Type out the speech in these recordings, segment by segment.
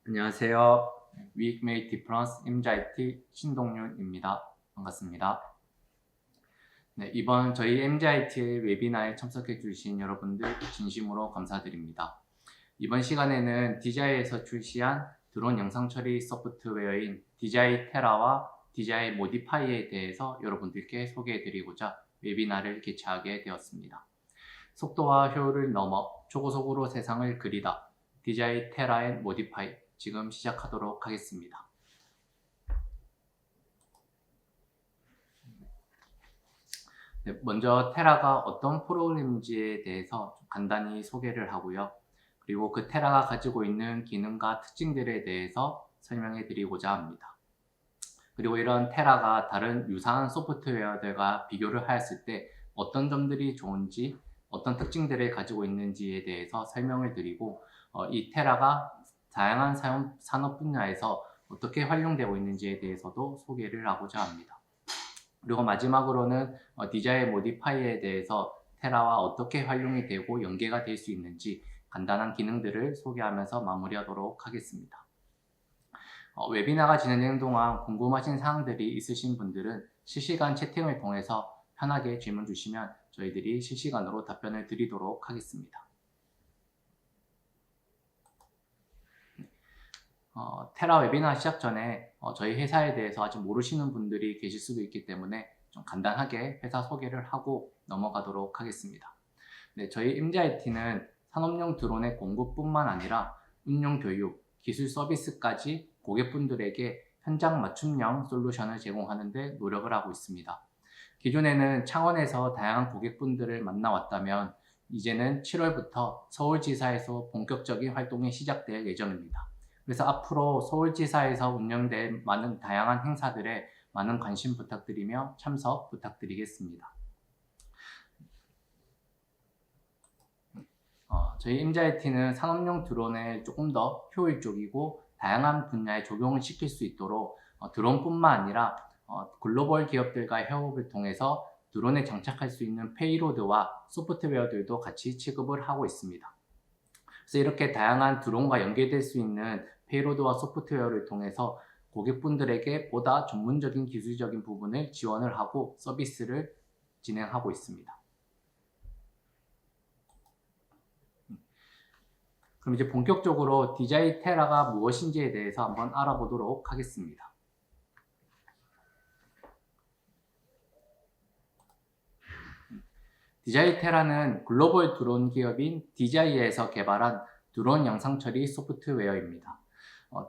안녕하세요. Week Made Difference MGIT 신동윤입니다. 반갑습니다. 네, 이번 저희 MGIT의 웨비나에 참석해 주신 여러분들 진심으로 감사드립니다. 이번 시간에는 DJI에서 출시한 드론 영상 처리 소프트웨어인 DJI 테라와 DJI 모디파이에 대해서 여러분들께 소개해 드리고자 웨비나를 개최하게 되었습니다. 속도와 효율을 넘어 초고속으로 세상을 그리다 DJI 테라 앤 모디파이 지금 시작하도록 하겠습니다. 네, 먼저 테라가 어떤 프로그램인지에 대해서 간단히 소개를 하고요. 그리고 그 테라가 가지고 있는 기능과 특징들에 대해서 설명해 드리고자 합니다. 그리고 이런 테라가 다른 유사한 소프트웨어들과 비교를 하였을 때 어떤 점들이 좋은지, 어떤 특징들을 가지고 있는지에 대해서 설명을 드리고 이 테라가 다양한 산업 분야에서 어떻게 활용되고 있는지에 대해서도 소개를 하고자 합니다. 그리고 마지막으로는 DJI 모디파이에 대해서 테라와 어떻게 활용이 되고 연계가 될 수 있는지 간단한 기능들을 소개하면서 마무리하도록 하겠습니다. 웨비나가 진행되는 동안 궁금하신 사항들이 있으신 분들은 실시간 채팅을 통해서 편하게 질문 주시면 저희들이 실시간으로 답변을 드리도록 하겠습니다. 테라 웨비나 시작 전에 저희 회사에 대해서 아직 모르시는 분들이 계실 수도 있기 때문에 좀 간단하게 회사 소개를 하고 넘어가도록 하겠습니다. 네, 저희 MGIT는 산업용 드론의 공급뿐만 아니라 운용 교육, 기술 서비스까지 고객분들에게 현장 맞춤형 솔루션을 제공하는 데 노력을 하고 있습니다. 기존에는 창원에서 다양한 고객분들을 만나왔다면 이제는 7월부터 서울지사에서 본격적인 활동이 시작될 예정입니다. 그래서 앞으로 서울지사에서 운영될 많은 다양한 행사들에 많은 관심 부탁드리며 참석 부탁드리겠습니다. 저희 MGIT는 산업용 드론을 조금 더 효율적이고 다양한 분야에 적용을 시킬 수 있도록 드론뿐만 아니라 글로벌 기업들과 협업을 통해서 드론에 장착할 수 있는 페이로드와 소프트웨어들도 같이 취급을 하고 있습니다. 그래서 이렇게 다양한 드론과 연계될 수 있는 페이로드와 소프트웨어를 통해서 고객분들에게 보다 전문적인 기술적인 부분을 지원을 하고 서비스를 진행하고 있습니다. 그럼 이제 본격적으로 DJI 테라가 무엇인지에 대해서 한번 알아보도록 하겠습니다. DJI 테라는 글로벌 드론 기업인 DJI에서 개발한 드론 영상 처리 소프트웨어입니다.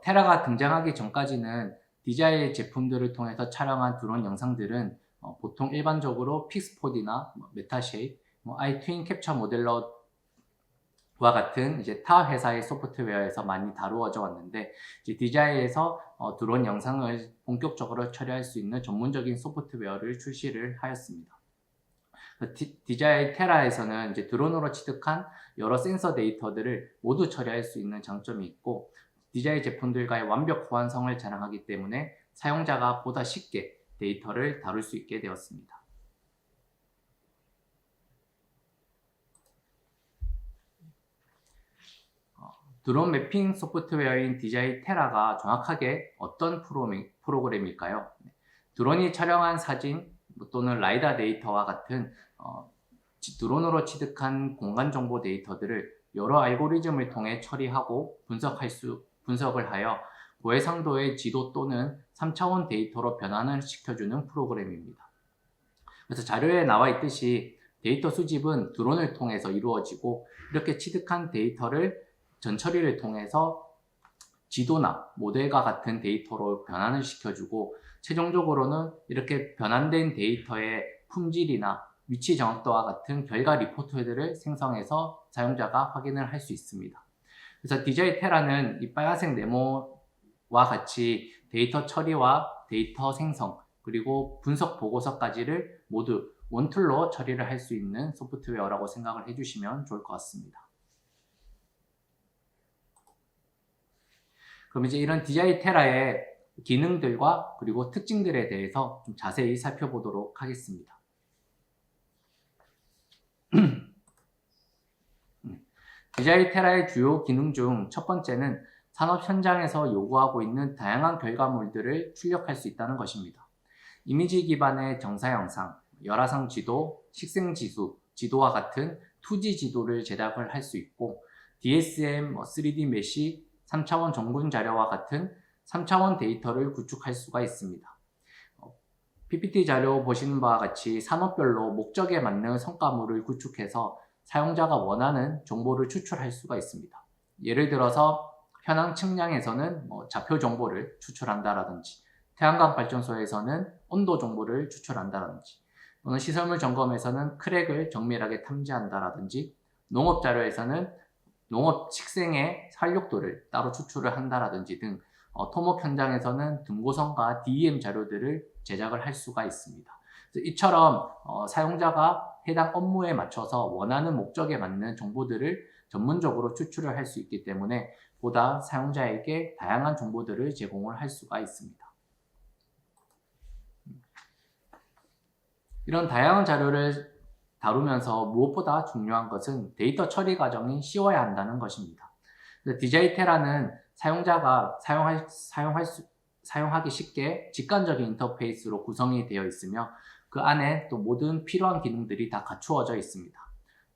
테라가 등장하기 전까지는 DJI 제품들을 통해서 촬영한 드론 영상들은 보통 일반적으로 픽스포디나 메타쉐입, 아이트윈 캡처 모델러와 같은 이제 타 회사의 소프트웨어에서 많이 다루어져 왔는데 이제 DJI에서 드론 영상을 본격적으로 처리할 수 있는 전문적인 소프트웨어를 출시를 하였습니다. DJI 테라에서는 이제 드론으로 취득한 여러 센서 데이터들을 모두 처리할 수 있는 장점이 있고 DJI 제품들과의 완벽 호환성을 자랑하기 때문에 사용자가 보다 쉽게 데이터를 다룰 수 있게 되었습니다. 드론 매핑 소프트웨어인 DJI 테라가 정확하게 어떤 프로그램일까요? 드론이 촬영한 사진 또는 라이다 데이터와 같은 드론으로 취득한 공간 정보 데이터들을 여러 알고리즘을 통해 처리하고 분석을 하여 고해상도의 지도 또는 3차원 데이터로 변환을 시켜주는 프로그램입니다. 그래서 자료에 나와 있듯이 데이터 수집은 드론을 통해서 이루어지고 이렇게 취득한 데이터를 전처리를 통해서 지도나 모델과 같은 데이터로 변환을 시켜주고 최종적으로는 이렇게 변환된 데이터의 품질이나 위치 정확도와 같은 결과 리포트들을 생성해서 사용자가 확인을 할 수 있습니다. 그래서 DJI 테라는 이 빨간색 네모와 같이 데이터 처리와 데이터 생성 그리고 분석 보고서까지를 모두 원툴로 처리를 할 수 있는 소프트웨어라고 생각을 해주시면 좋을 것 같습니다. 그럼 이제 이런 DJI 테라의 기능들과 그리고 특징들에 대해서 좀 자세히 살펴보도록 하겠습니다. DJI 테라의 주요 기능 중 첫 번째는 산업 현장에서 요구하고 있는 다양한 결과물들을 출력할 수 있다는 것입니다. 이미지 기반의 정사 영상, 열화상 지도, 식생 지도와 같은 2D 지도를 제작을 할 수 있고 DSM, 3D 메시, 3차원 정군 자료와 같은 3차원 데이터를 구축할 수가 있습니다. PPT 자료 보시는 바와 같이 산업별로 목적에 맞는 성과물을 구축해서 사용자가 원하는 정보를 추출할 수가 있습니다. 예를 들어서 현황 측량에서는 좌표 정보를 추출한다라든지 태양광 발전소에서는 온도 정보를 추출한다라든지 또는 시설물 점검에서는 크랙을 정밀하게 탐지한다라든지 농업 자료에서는 농업 식생의 활력도를 따로 추출을 한다라든지 등 토목 현장에서는 등고성과 DEM 자료들을 제작을 할 수가 있습니다. 이처럼 사용자가 해당 업무에 맞춰서 원하는 목적에 맞는 정보들을 전문적으로 추출을 할 수 있기 때문에 보다 사용자에게 다양한 정보들을 제공을 할 수가 있습니다. 이런 다양한 자료를 다루면서 무엇보다 중요한 것은 데이터 처리 과정이 쉬워야 한다는 것입니다. DJI 테라는 사용자가 사용하기 쉽게 직관적인 인터페이스로 구성이 되어 있으며 그 안에 또 모든 필요한 기능들이 다 갖추어져 있습니다.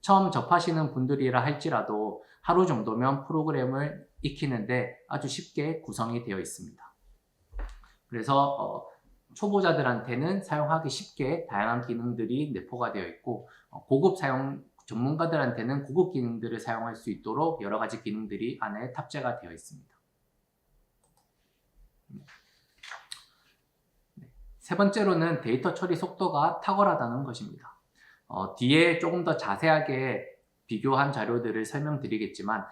처음 접하시는 분들이라 할지라도 하루 정도면 프로그램을 익히는데 아주 쉽게 구성이 되어 있습니다. 그래서 초보자들한테는 사용하기 쉽게 다양한 기능들이 내포가 되어 있고 고급 사용 전문가들한테는 고급 기능들을 사용할 수 있도록 여러 가지 기능들이 안에 탑재가 되어 있습니다. 세 번째로는 데이터 처리 속도가 탁월하다는 것입니다. 뒤에 조금 더 자세하게 비교한 자료들을 설명드리겠지만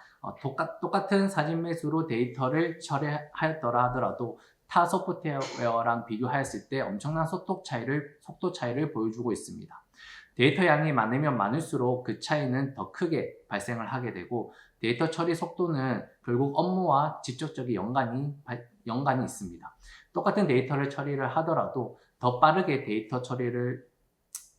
똑같은 사진 매수로 데이터를 처리하였더라 하더라도 타 소프트웨어랑 비교하였을 때 엄청난 속도 차이를 보여주고 있습니다. 데이터 양이 많으면 많을수록 그 차이는 더 크게 발생을 하게 되고 데이터 처리 속도는 결국 업무와 직접적인 연관이 있습니다. 똑같은 데이터를 처리를 하더라도 더 빠르게 데이터 처리를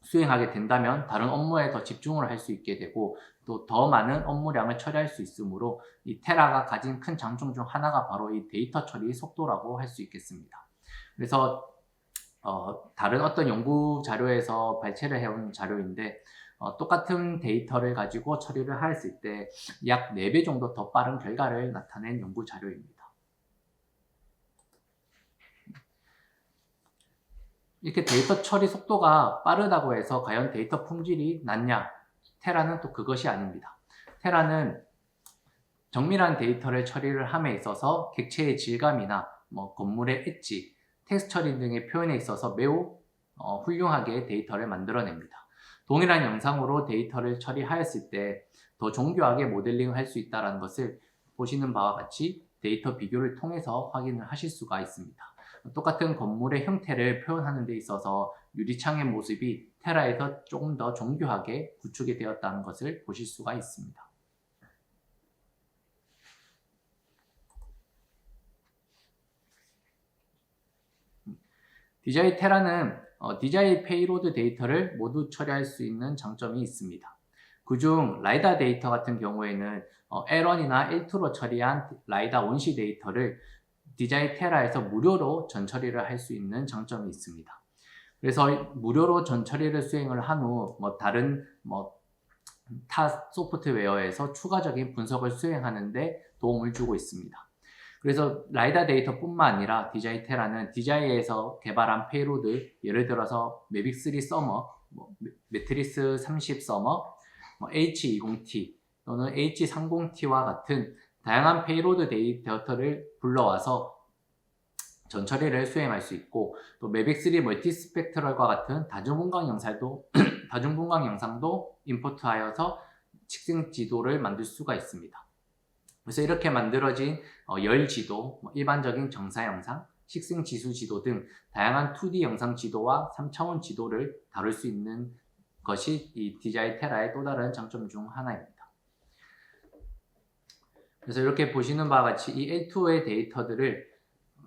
수행하게 된다면 다른 업무에 더 집중을 할 수 있게 되고 또 더 많은 업무량을 처리할 수 있으므로 이 테라가 가진 큰 장점 중 하나가 바로 이 데이터 처리 속도라고 할 수 있겠습니다. 그래서 다른 어떤 연구 자료에서 발췌를 해온 자료인데 똑같은 데이터를 가지고 처리를 하였을 때 약 4배 정도 더 빠른 결과를 나타낸 연구 자료입니다. 이렇게 데이터 처리 속도가 빠르다고 해서 과연 데이터 품질이 낮냐? 테라는 또 그것이 아닙니다. 테라는 정밀한 데이터를 처리를 함에 있어서 객체의 질감이나 건물의 엣지, 텍스처링 등의 표현에 있어서 매우 훌륭하게 데이터를 만들어냅니다. 동일한 영상으로 데이터를 처리하였을 때 더 정교하게 모델링을 할 수 있다는 것을 보시는 바와 같이 데이터 비교를 통해서 확인을 하실 수가 있습니다. 똑같은 건물의 형태를 표현하는 데 있어서 유리창의 모습이 테라에서 조금 더 정교하게 구축이 되었다는 것을 보실 수가 있습니다. DJI 테라는 DJI 페이로드 데이터를 모두 처리할 수 있는 장점이 있습니다. 그중 라이다 데이터 같은 경우에는 L1이나 L2로 처리한 라이다 원시 데이터를 DJI 테라에서 무료로 전처리를 할 수 있는 장점이 있습니다. 그래서 무료로 전처리를 수행을 한 후 다른 타 소프트웨어에서 추가적인 분석을 수행하는 데 도움을 주고 있습니다. 그래서 라이다 데이터뿐만 아니라 DJI 테라는 DJI에서 개발한 페이로드, 예를 들어서 매빅3 서머, 매트리스 30 서머, H20T 또는 H30T와 같은 다양한 페이로드 데이터를 불러와서 전처리를 수행할 수 있고 또 매빅3 멀티스펙트럴과 같은 다중분광 영상도 임포트하여서 식생 지도를 만들 수가 있습니다. 그래서 이렇게 만들어진 열 지도, 일반적인 정사 영상, 식생 지수 지도 등 다양한 2D 영상 지도와 3차원 지도를 다룰 수 있는 것이 이 DJI 테라의 또 다른 장점 중 하나입니다. 그래서 이렇게 보시는 바와 같이 이 L2의 데이터들을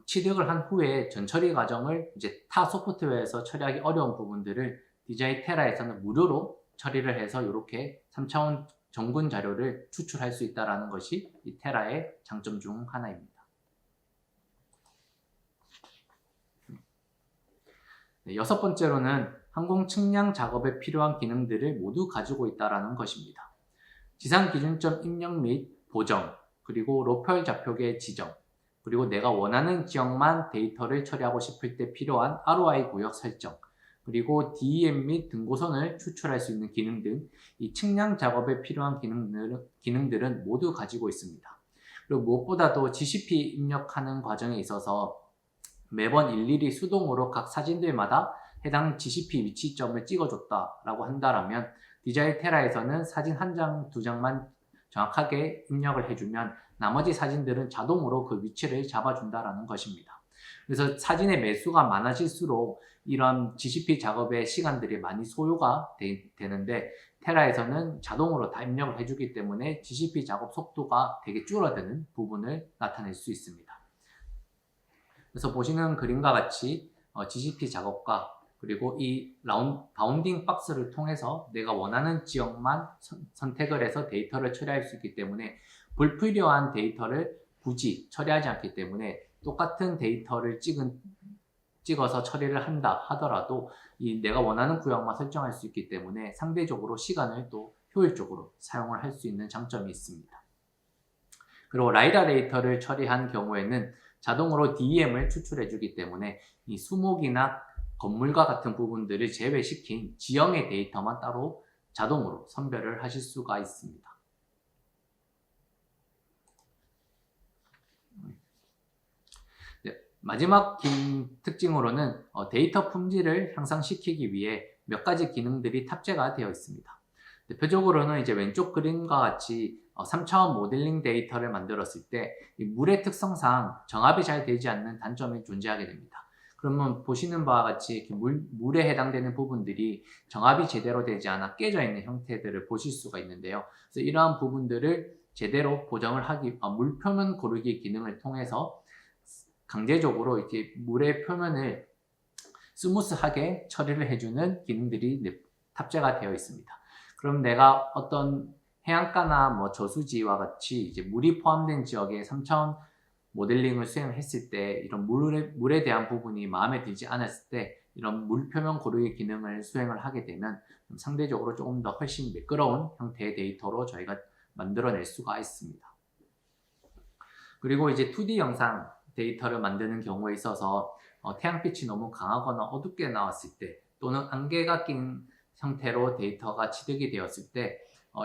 취득을 한 후에 전처리 과정을 이제 타 소프트웨어에서 처리하기 어려운 부분들을 DJI 테라에서는 무료로 처리를 해서 이렇게 3차원 정군 자료를 추출할 수 있다는 것이 이 테라의 장점 중 하나입니다. 네, 여섯 번째로는 항공 측량 작업에 필요한 기능들을 모두 가지고 있다는 것입니다. 지상 기준점 입력 및 보정, 그리고 로컬 좌표계 지정, 그리고 내가 원하는 지역만 데이터를 처리하고 싶을 때 필요한 ROI 구역 설정, 그리고 DEM 및 등고선을 추출할 수 있는 기능 등 이 측량 작업에 필요한 기능들은 모두 가지고 있습니다. 그리고 무엇보다도 GCP 입력하는 과정에 있어서 매번 일일이 수동으로 각 사진들마다 해당 GCP 위치점을 찍어줬다라고 한다면 DJI 테라에서는 사진 한 장, 두 장만 정확하게 입력을 해주면 나머지 사진들은 자동으로 그 위치를 잡아준다는 것입니다. 그래서 사진의 매수가 많아질수록 이런 GCP 작업의 시간들이 많이 소요가 되는데 테라에서는 자동으로 다 입력을 해주기 때문에 GCP 작업 속도가 되게 줄어드는 부분을 나타낼 수 있습니다. 그래서 보시는 그림과 같이 GCP 작업과 그리고 이 바운딩 박스를 통해서 내가 원하는 지역만 선택을 해서 데이터를 처리할 수 있기 때문에 불필요한 데이터를 굳이 처리하지 않기 때문에 똑같은 데이터를 찍어서 처리를 한다 하더라도 이 내가 원하는 구역만 설정할 수 있기 때문에 상대적으로 시간을 또 효율적으로 사용을 할 수 있는 장점이 있습니다. 그리고 라이다 데이터를 처리한 경우에는 자동으로 DEM을 추출해 주기 때문에 이 수목이나 건물과 같은 부분들을 제외시킨 지형의 데이터만 따로 자동으로 선별을 하실 수가 있습니다. 네, 마지막 특징으로는 데이터 품질을 향상시키기 위해 몇 가지 기능들이 탑재가 되어 있습니다. 대표적으로는 이제 왼쪽 그림과 같이 3차원 모델링 데이터를 만들었을 때 이 물의 특성상 정압이 잘 되지 않는 단점이 존재하게 됩니다. 그러면 보시는 바와 같이 이렇게 물에 해당되는 부분들이 정압이 제대로 되지 않아 깨져 있는 형태들을 보실 수가 있는데요. 그래서 이러한 부분들을 제대로 보정을 물 표면 고르기 기능을 통해서 강제적으로 이렇게 물의 표면을 스무스하게 처리를 해주는 기능들이 탑재가 되어 있습니다. 그럼 내가 어떤 해안가나 뭐 저수지와 같이 이제 물이 포함된 지역에 3차원 모델링을 수행했을 때 이런 물에 대한 부분이 마음에 들지 않았을 때 이런 물 표면 고르기 기능을 수행을 하게 되면 상대적으로 조금 더 훨씬 매끄러운 형태의 데이터로 저희가 만들어낼 수가 있습니다. 그리고 이제 2D 영상 데이터를 만드는 경우에 있어서 태양빛이 너무 강하거나 어둡게 나왔을 때 또는 안개가 낀 형태로 데이터가 취득이 되었을 때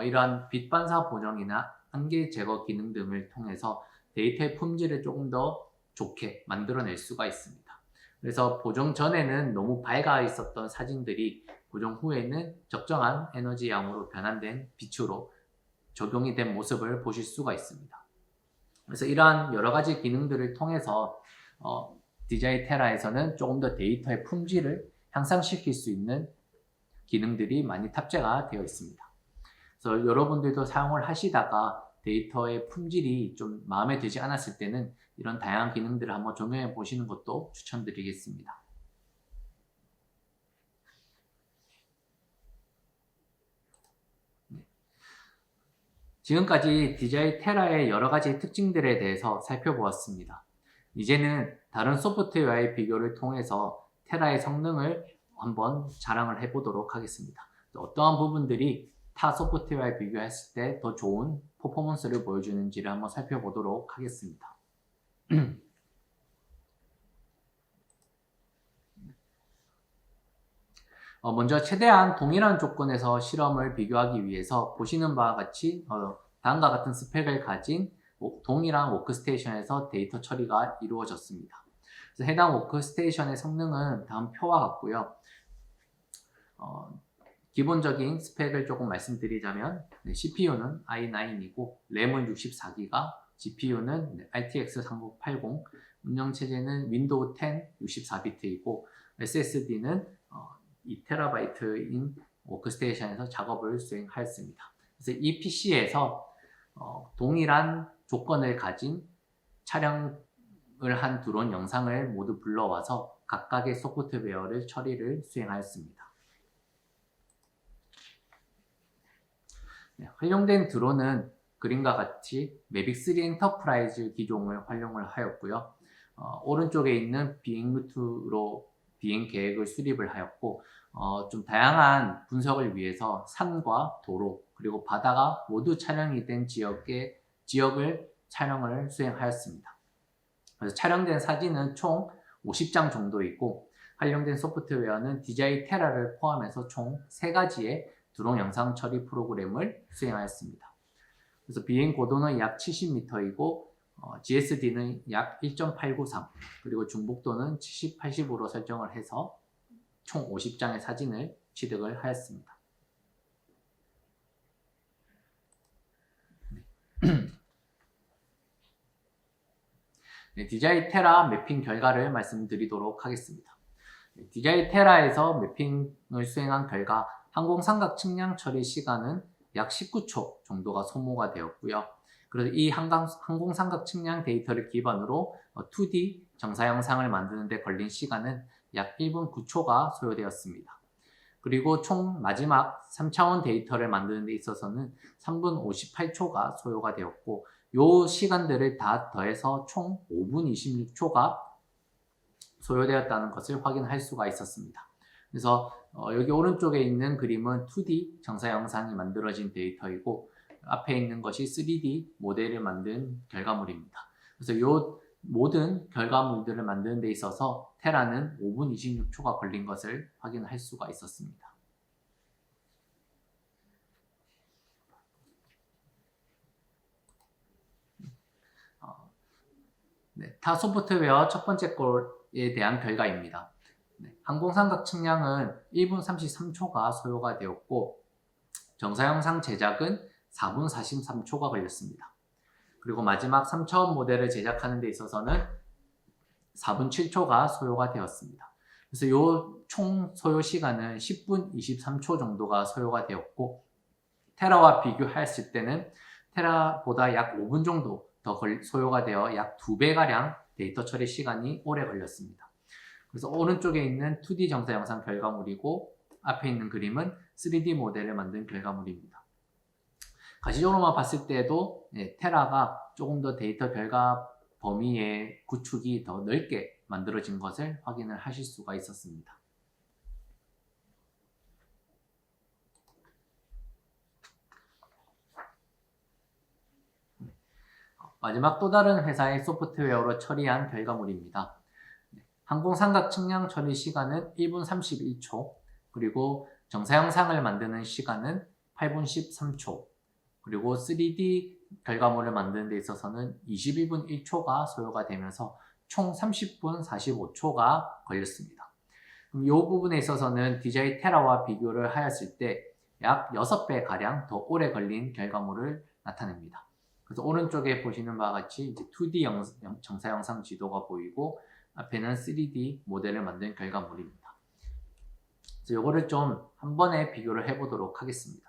이러한 빛 반사 보정이나 안개 제거 기능 등을 통해서 데이터의 품질을 조금 더 좋게 만들어낼 수가 있습니다. 그래서 보정 전에는 너무 밝아 있었던 사진들이 보정 후에는 적정한 에너지 양으로 변환된 빛으로 적용이 된 모습을 보실 수가 있습니다. 그래서 이러한 여러 가지 기능들을 통해서 DJI 테라에서는 조금 더 데이터의 품질을 향상시킬 수 있는 기능들이 많이 탑재가 되어 있습니다. 그래서 여러분들도 사용을 하시다가 데이터의 품질이 좀 마음에 들지 않았을 때는 이런 다양한 기능들을 한번 적용해 보시는 것도 추천드리겠습니다. 지금까지 DJI 테라의 여러 가지 특징들에 대해서 살펴보았습니다. 이제는 다른 소프트웨어의 비교를 통해서 테라의 성능을 한번 자랑을 해보도록 하겠습니다. 어떠한 부분들이 타 소프트웨어에 비교했을 때 더 좋은 퍼포먼스를 보여주는지를 한번 살펴보도록 하겠습니다. 먼저 최대한 동일한 조건에서 실험을 비교하기 위해서 보시는 바와 같이 다음과 같은 스펙을 가진 동일한 워크스테이션에서 데이터 처리가 이루어졌습니다. 그래서 해당 워크스테이션의 성능은 다음 표와 같고요. 기본적인 스펙을 조금 말씀드리자면 CPU는 i9이고 램은 64기가, GPU는 RTX 3080, 운영체제는 윈도우 10 64비트이고 SSD는 2TB인 워크스테이션에서 작업을 수행하였습니다. 그래서 이 PC에서 동일한 조건을 가진 촬영을 한 드론 영상을 모두 불러와서 각각의 소프트웨어를 처리를 수행하였습니다. 활용된 드론은 그림과 같이 매빅 3 엔터프라이즈 기종을 활용을 하였고요. 오른쪽에 있는 비행 루트로 비행 계획을 수립을 하였고, 좀 다양한 분석을 위해서 산과 도로 그리고 바다가 모두 촬영이 된 지역을 촬영을 수행하였습니다. 그래서 촬영된 사진은 총 50장 정도 있고, 활용된 소프트웨어는 DJI 테라를 포함해서 총 3가지의 드론 영상 처리 프로그램을 수행하였습니다. 그래서 비행 고도는 약 70m이고 GSD는 약 1.893, 그리고 중복도는 70, 80으로 설정을 해서 총 50장의 사진을 취득을 하였습니다. 네, DJI 테라 매핑 결과를 말씀드리도록 하겠습니다. DJI 테라에서 매핑을 수행한 결과 항공삼각 측량 처리 시간은 약 19초 정도가 소모가 되었고요. 그래서 이 항공삼각 측량 데이터를 기반으로 2D 정사 영상을 만드는 데 걸린 시간은 약 1분 9초가 소요되었습니다. 그리고 총 마지막 3차원 데이터를 만드는 데 있어서는 3분 58초가 소요가 되었고, 이 시간들을 다 더해서 총 5분 26초가 소요되었다는 것을 확인할 수가 있었습니다. 그래서 여기 오른쪽에 있는 그림은 2D 정사 영상이 만들어진 데이터이고, 앞에 있는 것이 3D 모델을 만든 결과물입니다. 그래서 이 모든 결과물들을 만드는 데 있어서 테라는 5분 26초가 걸린 것을 확인할 수가 있었습니다. 네, 타 소프트웨어 첫 번째 골에 대한 결과입니다. 네, 항공삼각 측량은 1분 33초가 소요가 되었고, 정사 영상 제작은 4분 43초가 걸렸습니다. 그리고 마지막 3차원 모델을 제작하는 데 있어서는 4분 7초가 소요가 되었습니다. 그래서 이 총 소요 시간은 10분 23초 정도가 소요가 되었고, 테라와 비교했을 때는 테라보다 약 5분 정도 더 소요가 되어 약 2배가량 데이터 처리 시간이 오래 걸렸습니다. 그래서 오른쪽에 있는 2D 정사 영상 결과물이고, 앞에 있는 그림은 3D 모델을 만든 결과물입니다. 가시적으로만 봤을 때도 테라가 조금 더 데이터 결과 범위의 구축이 더 넓게 만들어진 것을 확인을 하실 수가 있었습니다. 마지막 또 다른 회사의 소프트웨어로 처리한 결과물입니다. 항공삼각 측량 처리 시간은 1분 31초, 그리고 정사 영상을 만드는 시간은 8분 13초, 그리고 3D 결과물을 만드는 데 있어서는 21분 1초가 소요가 되면서 총 30분 45초가 걸렸습니다. 그럼 이 부분에 있어서는 DJI 테라와 비교를 하였을 때 약 6배 가량 더 오래 걸린 결과물을 나타냅니다. 그래서 오른쪽에 보시는 바와 같이 이제 2D 정사 영상 지도가 보이고, 앞에는 3D 모델을 만든 결과물입니다. 그래서 이거를 좀 한 번에 비교를 해보도록 하겠습니다.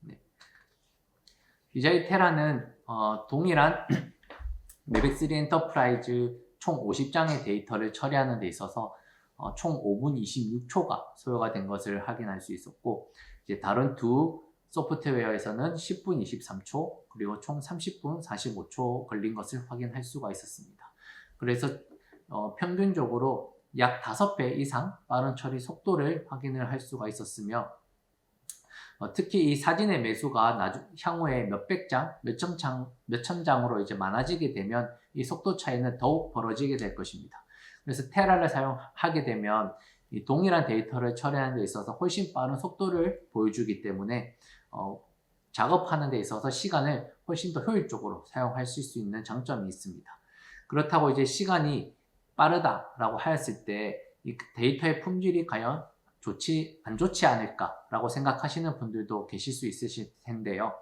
네. DJI 테라는 동일한 매빅 3 엔터프라이즈 총 50장의 데이터를 처리하는 데 있어서 총 5분 26초가 소요가 된 것을 확인할 수 있었고, 이제 다른 두 소프트웨어에서는 10분 23초, 그리고 총 30분 45초 걸린 것을 확인할 수가 있었습니다. 그래서 평균적으로 약 5배 이상 빠른 처리 속도를 확인을 할 수가 있었으며, 특히 이 사진의 매수가 향후에 몇백 장, 몇천 장으로 이제 많아지게 되면 이 속도 차이는 더욱 벌어지게 될 것입니다. 그래서 테라를 사용하게 되면 이 동일한 데이터를 처리하는 데 있어서 훨씬 빠른 속도를 보여주기 때문에 작업하는 데 있어서 시간을 훨씬 더 효율적으로 사용할 수 있는 장점이 있습니다. 그렇다고 이제 시간이 빠르다라고 하였을 때 이 데이터의 품질이 과연 안 좋지 않을까라고 생각하시는 분들도 계실 수 있으실 텐데요.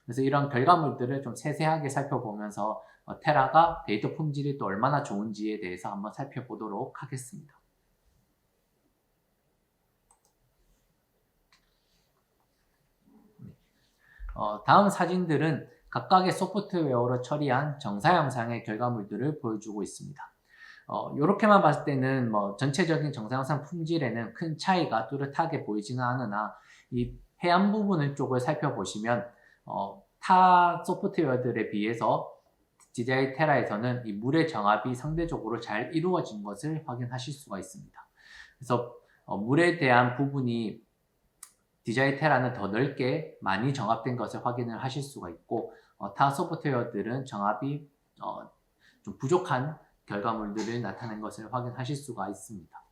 그래서 이런 결과물들을 좀 세세하게 살펴보면서 테라가 데이터 품질이 또 얼마나 좋은지에 대해서 한번 살펴보도록 하겠습니다. 다음 사진들은 각각의 소프트웨어로 처리한 정사 영상의 결과물들을 보여주고 있습니다. 이렇게만 봤을 때는 전체적인 정사 영상 품질에는 큰 차이가 뚜렷하게 보이지는 않으나, 이 해안 부분 쪽을 살펴보시면 타 소프트웨어들에 비해서 DJI 테라에서는 이 물의 정압이 상대적으로 잘 이루어진 것을 확인하실 수가 있습니다. 그래서 물에 대한 부분이 DJI 테라는 더 넓게 많이 정압된 것을 확인을 하실 수가 있고, 타 소프트웨어들은 정압이 좀 부족한 결과물들을 나타낸 것을 확인하실 수가 있습니다.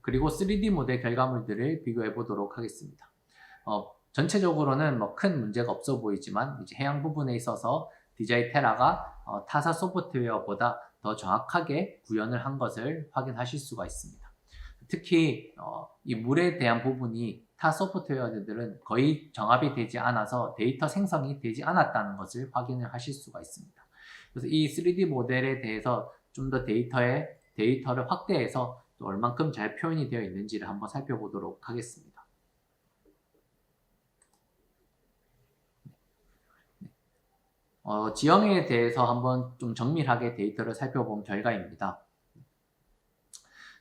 그리고 3D 모델 결과물들을 비교해 보도록 하겠습니다. 전체적으로는 큰 문제가 없어 보이지만 이제 해양 부분에 있어서 DJI 테라가 타사 소프트웨어보다 더 정확하게 구현을 한 것을 확인하실 수가 있습니다. 특히 이 물에 대한 부분이 타 소프트웨어들은 거의 정압이 되지 않아서 데이터 생성이 되지 않았다는 것을 확인을 하실 수가 있습니다. 그래서 이 3D 모델에 대해서 좀 더 데이터를 확대해서 또 얼만큼 잘 표현이 되어 있는지를 한번 살펴보도록 하겠습니다. 지형에 대해서 한번 좀 정밀하게 데이터를 살펴본 결과입니다.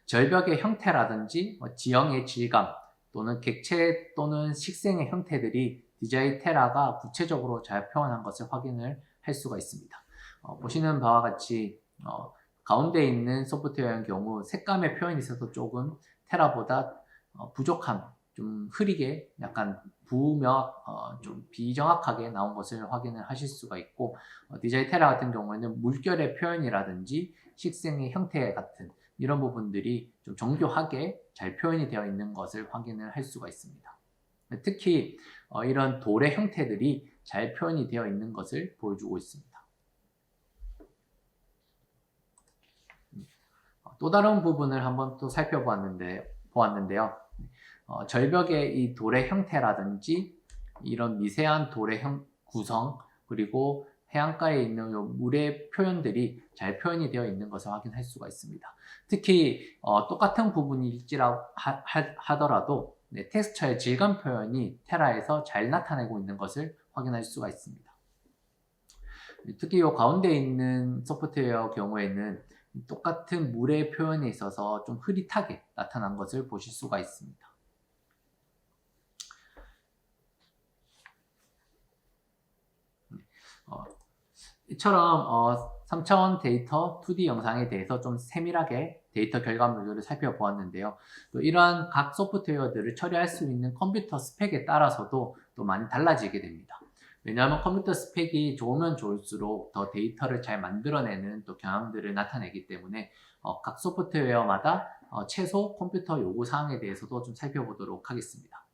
절벽의 형태라든지 지형의 질감 또는 객체 또는 식생의 형태들이 DJI 테라가 구체적으로 잘 표현한 것을 확인을 할 수가 있습니다. 보시는 바와 같이 가운데 있는 소프트웨어의 경우 색감의 표현이 있어서 조금 테라보다 부족한, 좀 흐리게 약간 좀 비정확하게 나온 것을 확인을 하실 수가 있고, DJI 테라 같은 경우에는 물결의 표현이라든지 식생의 형태 같은 이런 부분들이 좀 정교하게 잘 표현이 되어 있는 것을 확인을 할 수가 있습니다. 특히 이런 돌의 형태들이 잘 표현이 되어 있는 것을 보여주고 있습니다. 또 다른 부분을 한번 또 보았는데요. 절벽의 이 돌의 형태라든지 이런 미세한 돌의 구성, 그리고 해안가에 있는 물의 표현들이 잘 표현이 되어 있는 것을 확인할 수가 있습니다. 특히 똑같은 부분일지라 하더라도 텍스처의 질감 표현이 테라에서 잘 나타내고 있는 것을 확인할 수가 있습니다. 특히 이 가운데 있는 소프트웨어 경우에는 똑같은 물의 표현에 있어서 좀 흐릿하게 나타난 것을 보실 수가 있습니다. 이처럼 3차원 데이터 2D 영상에 대해서 좀 세밀하게 데이터 결과물들을 살펴보았는데요. 또 이러한 각 소프트웨어들을 처리할 수 있는 컴퓨터 스펙에 따라서도 또 많이 달라지게 됩니다. 왜냐하면 컴퓨터 스펙이 좋으면 좋을수록 더 데이터를 잘 만들어내는 또 경향들을 나타내기 때문에 각 소프트웨어마다 최소 컴퓨터 요구 사항에 대해서도 좀 살펴보도록 하겠습니다.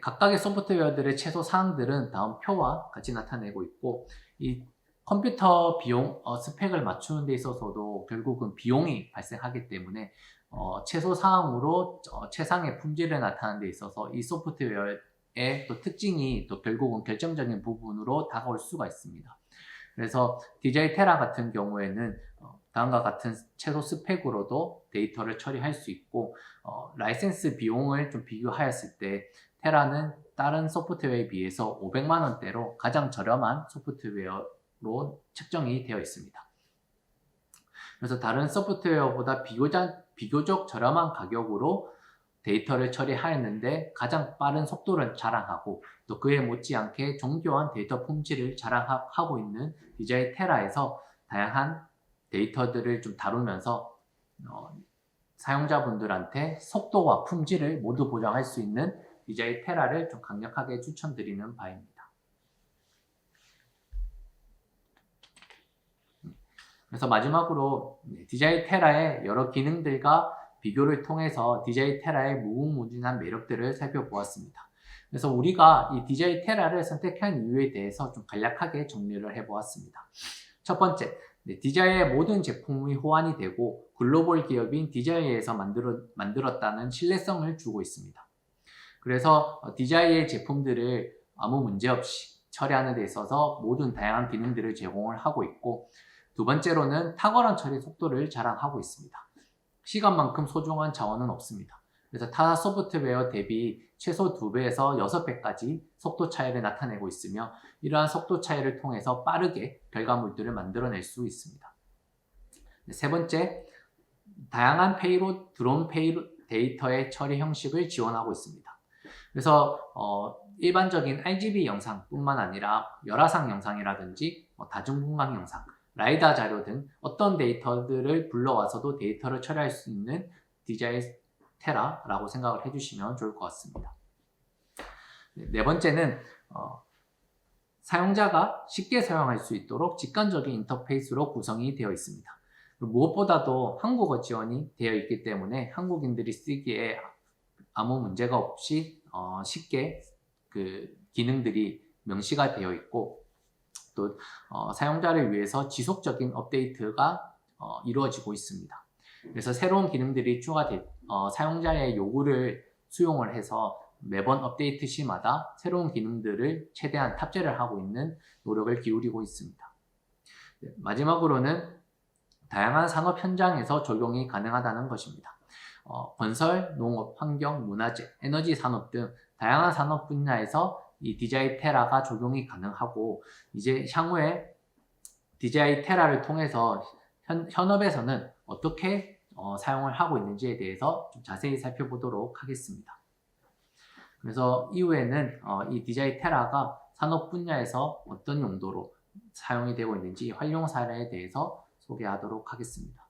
각각의 소프트웨어들의 최소 사항들은 다음 표와 같이 나타내고 있고, 이 컴퓨터 비용 스펙을 맞추는 데 있어서도 결국은 비용이 발생하기 때문에 최소 사항으로 최상의 품질을 나타내는 데 있어서 이 소프트웨어의 또 특징이 또 결국은 결정적인 부분으로 다가올 수가 있습니다. 그래서 DJI 테라 같은 경우에는 다음과 같은 최소 스펙으로도 데이터를 처리할 수 있고, 라이센스 비용을 좀 비교하였을 때 테라는 다른 소프트웨어에 비해서 500만 원대로 가장 저렴한 소프트웨어로 책정이 되어 있습니다. 그래서 다른 소프트웨어보다 비교적 저렴한 가격으로 데이터를 처리하였는데 가장 빠른 속도를 자랑하고 또 그에 못지않게 정교한 데이터 품질을 자랑하고 있는 DJI 테라에서 다양한 데이터들을 좀 다루면서 사용자분들한테 속도와 품질을 모두 보장할 수 있는 DJI 테라를 좀 강력하게 추천드리는 바입니다. 그래서 마지막으로 DJI 테라의 여러 기능들과 비교를 통해서 DJI 테라의 무궁무진한 매력들을 살펴보았습니다. 그래서 우리가 이 DJI 테라를 선택한 이유에 대해서 좀 간략하게 정리를 해보았습니다. 첫 번째, DJI의 모든 제품이 호환이 되고 글로벌 기업인 DJI에서 만들었다는 신뢰성을 주고 있습니다. 그래서 DJI의 제품들을 아무 문제 없이 처리하는 데 있어서 모든 다양한 기능들을 제공을 하고 있고, 두 번째로는 탁월한 처리 속도를 자랑하고 있습니다. 시간만큼 소중한 자원은 없습니다. 그래서 타 소프트웨어 대비 최소 2배에서 6배까지 속도 차이를 나타내고 있으며, 이러한 속도 차이를 통해서 빠르게 결과물들을 만들어낼 수 있습니다. 세 번째, 다양한 드론 페이로드 데이터의 처리 형식을 지원하고 있습니다. 그래서 일반적인 RGB 영상뿐만 아니라 열화상 영상이라든지 다중분광 영상, 라이다 자료 등 어떤 데이터들을 불러와서도 데이터를 처리할 수 있는 DJI 테라라고 생각을 해주시면 좋을 것 같습니다. 네 번째는 사용자가 쉽게 사용할 수 있도록 직관적인 인터페이스로 구성이 되어 있습니다. 무엇보다도 한국어 지원이 되어 있기 때문에 한국인들이 쓰기에 아무 문제가 없이 쉽게 그 기능들이 명시가 되어 있고, 또 사용자를 위해서 지속적인 업데이트가 이루어지고 있습니다. 그래서 새로운 기능들이 사용자의 요구를 수용을 해서 매번 업데이트 시마다 새로운 기능들을 최대한 탑재를 하고 있는 노력을 기울이고 있습니다. 마지막으로는 다양한 산업 현장에서 적용이 가능하다는 것입니다. 건설, 농업, 환경, 문화재, 에너지 산업 등 다양한 산업 분야에서 이 DJI 테라가 적용이 가능하고, 이제 향후에 DJI 테라를 통해서 현업에서는 어떻게 사용을 하고 있는지에 대해서 좀 자세히 살펴보도록 하겠습니다. 그래서 이후에는 이 DJI 테라가 산업 분야에서 어떤 용도로 사용이 되고 있는지 활용 사례에 대해서 소개하도록 하겠습니다.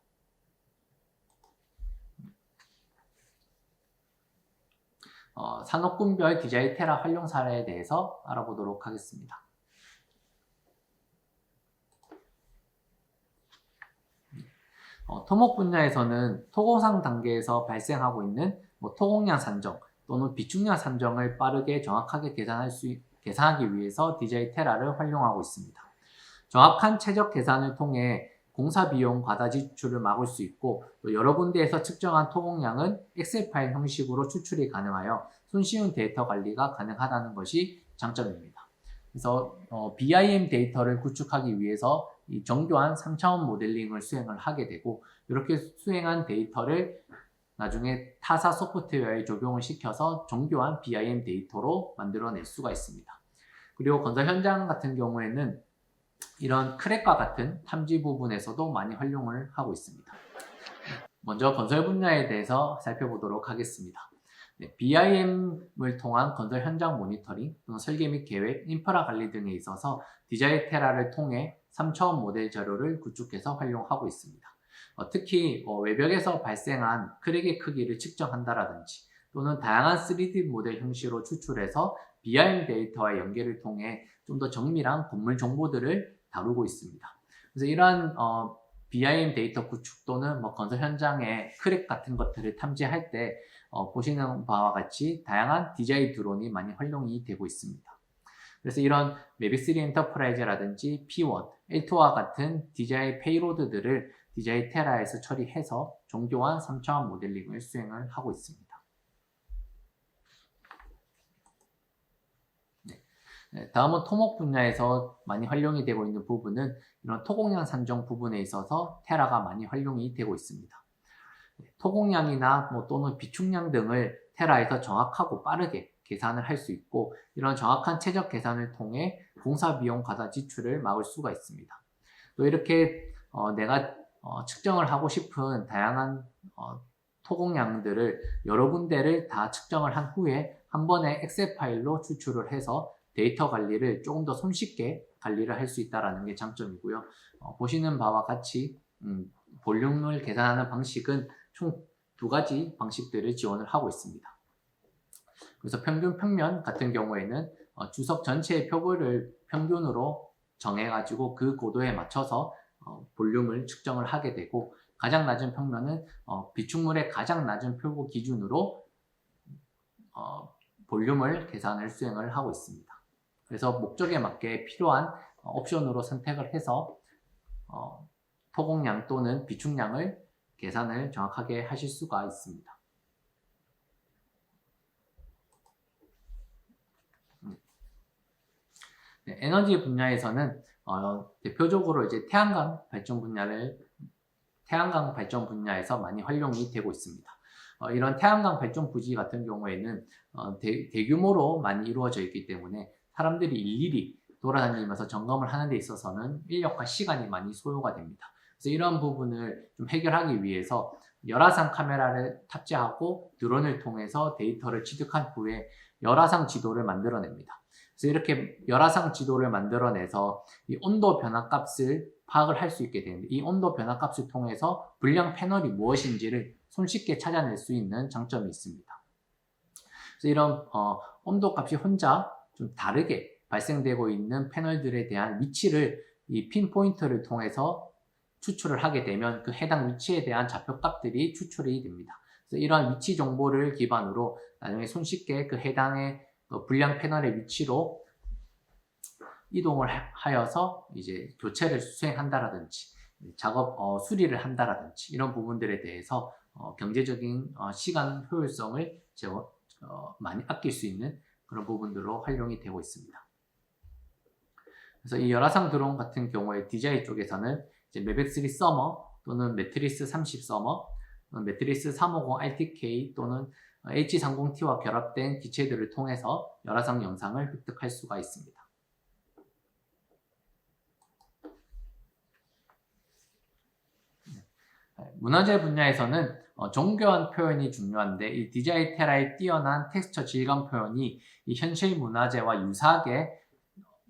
산업군별 DJI 테라 활용 사례에 대해서 알아보도록 하겠습니다. 토목 분야에서는 토공상 단계에서 발생하고 있는 토공량 산정 또는 비축량 산정을 빠르게 정확하게 계산하기 위해서 DJI 테라를 활용하고 있습니다. 정확한 최적 계산을 통해 공사 비용 과다 지출을 막을 수 있고, 또 여러 군데에서 측정한 토공량은 엑셀 파일 형식으로 추출이 가능하여 손쉬운 데이터 관리가 가능하다는 것이 장점입니다. 그래서 BIM 데이터를 구축하기 위해서 이 정교한 3차원 모델링을 수행을 하게 되고, 이렇게 수행한 데이터를 나중에 타사 소프트웨어에 적용을 시켜서 정교한 BIM 데이터로 만들어낼 수가 있습니다. 그리고 건설 현장 같은 경우에는 이런 크랙과 같은 탐지 부분에서도 많이 활용을 하고 있습니다. 먼저 건설 분야에 대해서 살펴보도록 하겠습니다. BIM을 통한 건설 현장 모니터링, 설계 및 계획, 인프라 관리 등에 있어서 DJI 테라를 통해 3차원 모델 자료를 구축해서 활용하고 있습니다. 특히 외벽에서 발생한 크랙의 크기를 측정한다라든지, 또는 다양한 3D 모델 형식으로 추출해서 BIM 데이터와 연계를 통해 좀 더 정밀한 건물 정보들을 다루고 있습니다. 그래서 이러한 BIM 데이터 구축 또는 건설 현장의 크랙 같은 것들을 탐지할 때 보시는 바와 같이 다양한 DJI 드론이 많이 활용이 되고 있습니다. 그래서 이런 매빅3 엔터프라이즈라든지 P1, L2와 같은 DJI 페이로드들을 DJI 테라에서 처리해서 정교한 3차원 모델링을 수행을 하고 있습니다. 다음은 토목 분야에서 많이 활용이 되고 있는 부분은 이런 토공량 산정 부분에 있어서 테라가 많이 활용이 되고 있습니다. 토공량이나 또는 비축량 등을 테라에서 정확하고 빠르게 계산을 할 수 있고, 이런 정확한 최적 계산을 통해 공사 비용 과다 지출을 막을 수가 있습니다. 또 이렇게 내가 측정을 하고 싶은 다양한 토공량들을 여러 군데를 다 측정을 한 후에 한 번에 엑셀 파일로 추출을 해서 데이터 관리를 조금 더 손쉽게 관리를 할 수 있다는 게 장점이고요. 보시는 바와 같이 볼륨을 계산하는 방식은 총 2가지 방식들을 지원을 하고 있습니다. 그래서 평균 평면 같은 경우에는 주석 전체의 표고를 평균으로 정해가지고 그 고도에 맞춰서 볼륨을 측정을 하게 되고, 가장 낮은 평면은 비축물의 가장 낮은 표고 기준으로 볼륨을 계산을 수행을 하고 있습니다. 그래서 목적에 맞게 필요한 옵션으로 선택을 해서 토공량 또는 비축량을 계산을 정확하게 하실 수가 있습니다. 에너지 분야에서는 대표적으로 이제 태양광 발전 분야에서 많이 활용이 되고 있습니다. 이런 태양광 발전 부지 같은 경우에는 대규모로 많이 이루어져 있기 때문에 사람들이 일일이 돌아다니면서 점검을 하는 데 있어서는 인력과 시간이 많이 소요가 됩니다. 그래서 이런 부분을 좀 해결하기 위해서 열화상 카메라를 탑재하고 드론을 통해서 데이터를 취득한 후에 열화상 지도를 만들어냅니다. 그래서 이렇게 열화상 지도를 만들어내서 이 온도 변화 값을 파악을 할 수 있게 되는데, 이 온도 변화 값을 통해서 불량 패널이 무엇인지를 손쉽게 찾아낼 수 있는 장점이 있습니다. 그래서 이런 온도 값이 혼자 좀 다르게 발생되고 있는 패널들에 대한 위치를 이 핀포인트를 통해서 추출을 하게 되면 그 해당 위치에 대한 좌표값들이 추출이 됩니다. 그래서 이러한 위치 정보를 기반으로 나중에 손쉽게 그 해당의 불량 패널의 위치로 이동을 하여서 이제 교체를 수행한다라든지 작업 수리를 한다라든지 이런 부분들에 대해서 경제적인 시간 효율성을 많이 아낄 수 있는 그런 부분들로 활용이 되고 있습니다. 그래서 이 열화상 드론 같은 경우에 DJI 쪽에서는 이제 매백3 서머 또는 매트리스 30 서머, 매트리스 350 RTK 또는 H30T와 결합된 기체들을 통해서 열화상 영상을 획득할 수가 있습니다. 문화재 분야에서는 정교한 표현이 중요한데, 이 DJI 테라의 뛰어난 텍스처 질감 표현이 이 현실 문화재와 유사하게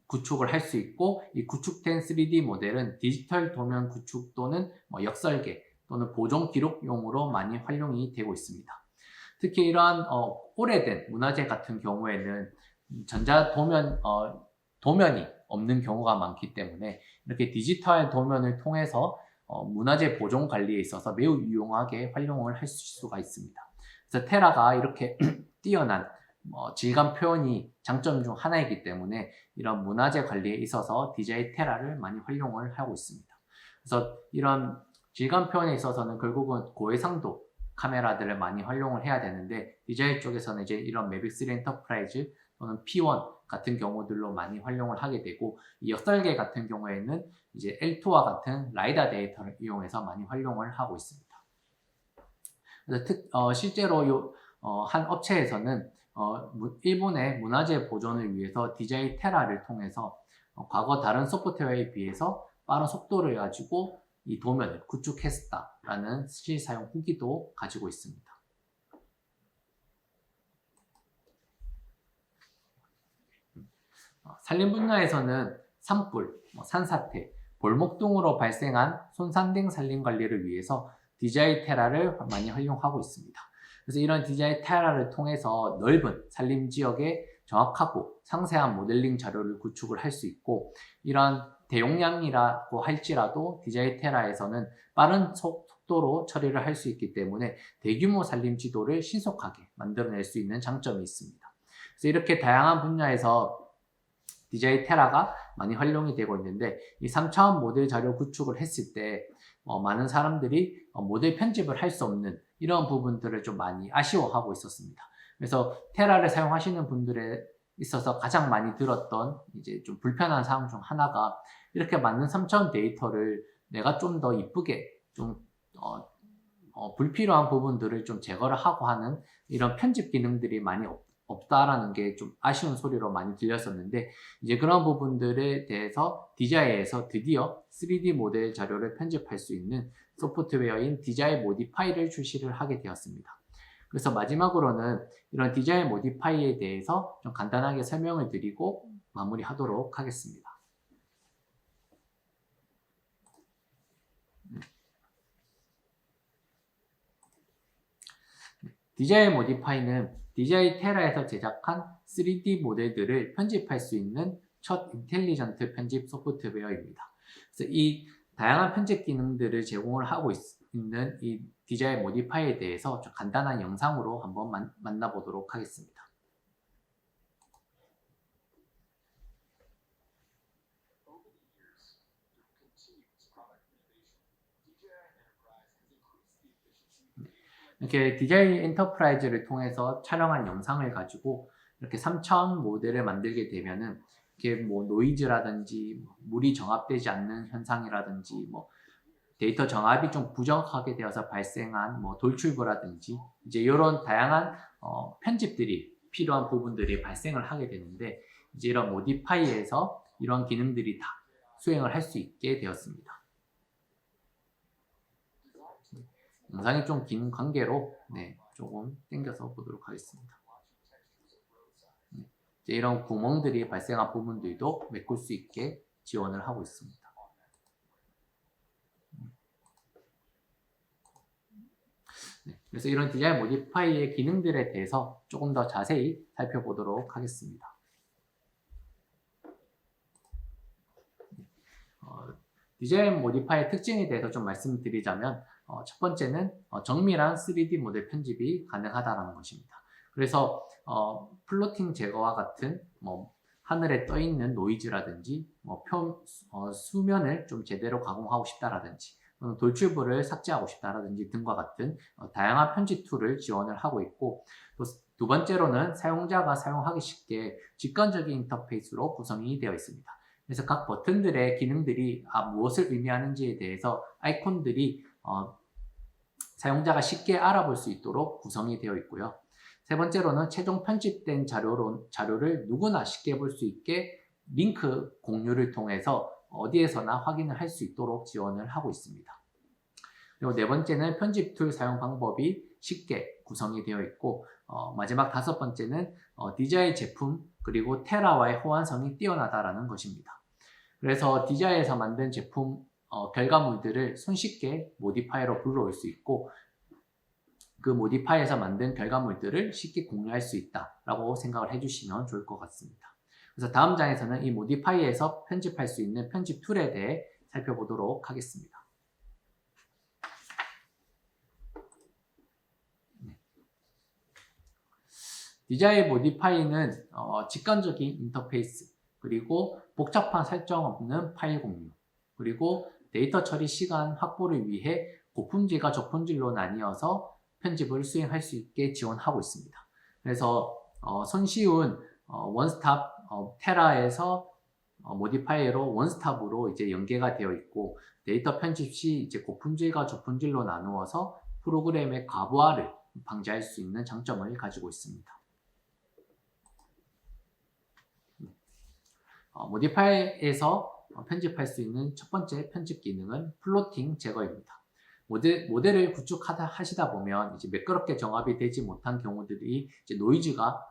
구축을 할 수 있고, 이 구축된 3D 모델은 디지털 도면 구축 또는 역설계 또는 보존 기록용으로 많이 활용이 되고 있습니다. 특히 이러한 오래된 문화재 같은 경우에는 전자 도면이 없는 경우가 많기 때문에 이렇게 디지털 도면을 통해서 문화재 보존 관리에 있어서 매우 유용하게 활용을 할 수가 있습니다. 그래서 테라가 이렇게 뛰어난 질감 표현이 장점 중 하나이기 때문에 이런 문화재 관리에 있어서 DJI 테라를 많이 활용을 하고 있습니다. 그래서 이런 질감 표현에 있어서는 결국은 고해상도 카메라들을 많이 활용을 해야 되는데, DJI 쪽에서는 이제 이런 매빅3 엔터프라이즈 또는 P1 같은 경우들로 많이 활용을 하게 되고, 이 역설계 같은 경우에는 이제 L2와 같은 라이다 데이터를 이용해서 많이 활용을 하고 있습니다. 그래서 실제로 한 업체에서는 일본의 문화재 보존을 위해서 DJI 테라를 통해서 과거 다른 소프트웨어에 비해서 빠른 속도를 가지고 이 도면을 구축했다라는 실사용 후기도 가지고 있습니다. 산림 분야에서는 산불, 산사태, 벌목 등으로 발생한 손산된 산림 관리를 위해서 DJI 테라를 많이 활용하고 있습니다. 그래서 이런 DJI 테라를 통해서 넓은 산림 지역에 정확하고 상세한 모델링 자료를 구축을 할 수 있고, 이런 대용량이라고 할지라도 DJI 테라에서는 빠른 속도로 처리를 할 수 있기 때문에 대규모 산림 지도를 신속하게 만들어낼 수 있는 장점이 있습니다. 그래서 이렇게 다양한 분야에서 DJI 테라가 많이 활용이 되고 있는데, 이 3차원 모델 자료 구축을 했을 때 많은 사람들이 모델 편집을 할 수 없는 이런 부분들을 좀 많이 아쉬워하고 있었습니다. 그래서 테라를 사용하시는 분들에 있어서 가장 많이 들었던 이제 좀 불편한 사항 중 하나가, 이렇게 많은 3차원 데이터를 내가 좀 더 이쁘게 좀 불필요한 부분들을 좀 제거를 하고 하는 이런 편집 기능들이 많이 없다라는 게 좀 아쉬운 소리로 많이 들렸었는데, 이제 그런 부분들에 대해서 DJI에서 드디어 3D 모델 자료를 편집할 수 있는 소프트웨어인 DJI 모디파이를 출시를 하게 되었습니다. 그래서 마지막으로는 이런 DJI 모디파이에 대해서 좀 간단하게 설명을 드리고 마무리하도록 하겠습니다. DJI 모디파이는 DJI 테라에서 제작한 3D 모델들을 편집할 수 있는 첫 인텔리전트 편집 소프트웨어입니다. 그래서 이 다양한 편집 기능들을 제공을 하고 있는 이 DJI 모디파이에 대해서 좀 간단한 영상으로 한번 만나보도록 하겠습니다. 이렇게 DJI 엔터프라이즈를 통해서 촬영한 영상을 가지고 이렇게 3차원 모델을 만들게 되면은 이렇게 노이즈라든지 물이 정합되지 않는 현상이라든지 데이터 정합이 좀 부정확하게 되어서 발생한 돌출부라든지 이제 이런 다양한 편집들이 필요한 부분들이 발생을 하게 되는데, 이제 이런 모디파이에서 이런 기능들이 다 수행을 할 수 있게 되었습니다. 영상이 좀 긴 관계로 조금 당겨서 보도록 하겠습니다. 이제 이런 구멍들이 발생한 부분들도 메꿀 수 있게 지원을 하고 있습니다. 그래서 이런 디자인 모디파이의 기능들에 대해서 조금 더 자세히 살펴보도록 하겠습니다. 디자인 모디파이의 특징에 대해서 좀 말씀드리자면 첫 번째는 정밀한 3D 모델 편집이 가능하다는 것입니다. 그래서 플로팅 제거와 같은 하늘에 떠 있는 노이즈라든지 수면을 좀 제대로 가공하고 싶다라든지 돌출부를 삭제하고 싶다라든지 등과 같은 다양한 편집 툴을 지원을 하고 있고, 또 두 번째로는 사용자가 사용하기 쉽게 직관적인 인터페이스로 구성이 되어 있습니다. 그래서 각 버튼들의 기능들이 무엇을 의미하는지에 대해서 아이콘들이 사용자가 쉽게 알아볼 수 있도록 구성이 되어 있고요. 세 번째로는 최종 편집된 자료를 누구나 쉽게 볼 수 있게 링크 공유를 통해서 어디에서나 확인을 할 수 있도록 지원을 하고 있습니다. 그리고 네 번째는 편집 툴 사용 방법이 쉽게 구성이 되어 있고, 마지막 다섯 번째는 디자이 제품 그리고 테라와의 호환성이 뛰어나다라는 것입니다. 그래서 디자이에서 만든 제품 결과물들을 손쉽게 모디파이로 불러올 수 있고, 그 모디파이에서 만든 결과물들을 쉽게 공유할 수 있다라고 생각을 해주시면 좋을 것 같습니다. 그래서 다음 장에서는 이 모디파이에서 편집할 수 있는 편집 툴에 대해 살펴보도록 하겠습니다. 디자인 모디파이는 직관적인 인터페이스, 그리고 복잡한 설정 없는 파일 공유, 그리고 데이터 처리 시간 확보를 위해 고품질과 저품질로 나뉘어서 편집을 수행할 수 있게 지원하고 있습니다. 그래서 손쉬운 원스톱 테라에서 모디파이어로 원스톱으로 이제 연계가 되어 있고, 데이터 편집 시 이제 고품질과 저품질로 나누어서 프로그램의 과부하를 방지할 수 있는 장점을 가지고 있습니다. 모디파이에서 편집할 수 있는 첫 번째 편집 기능은 플로팅 제거입니다. 모델을 구축하시다 보면 이제 매끄럽게 정합이 되지 못한 경우들이 이제 노이즈가